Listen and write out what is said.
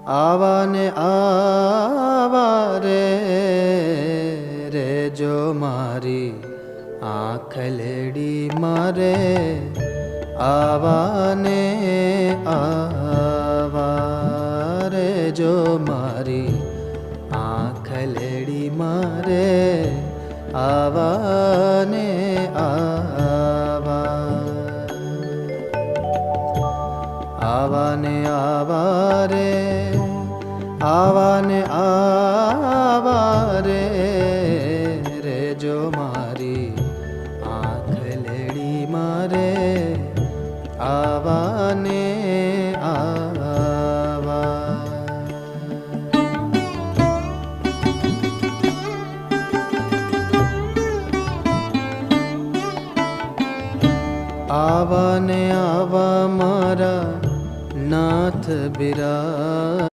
આવા ને આવા રે જો મારી આંખ લેડી મારે આવા ને આવા રે જો મારી આંખ લેડી મારે આવા ને આવા આવા ને આવા રે જો મારી આંખ લેડી મારે આવા ને આવા આવા ને આવા મારા નાથ બિરા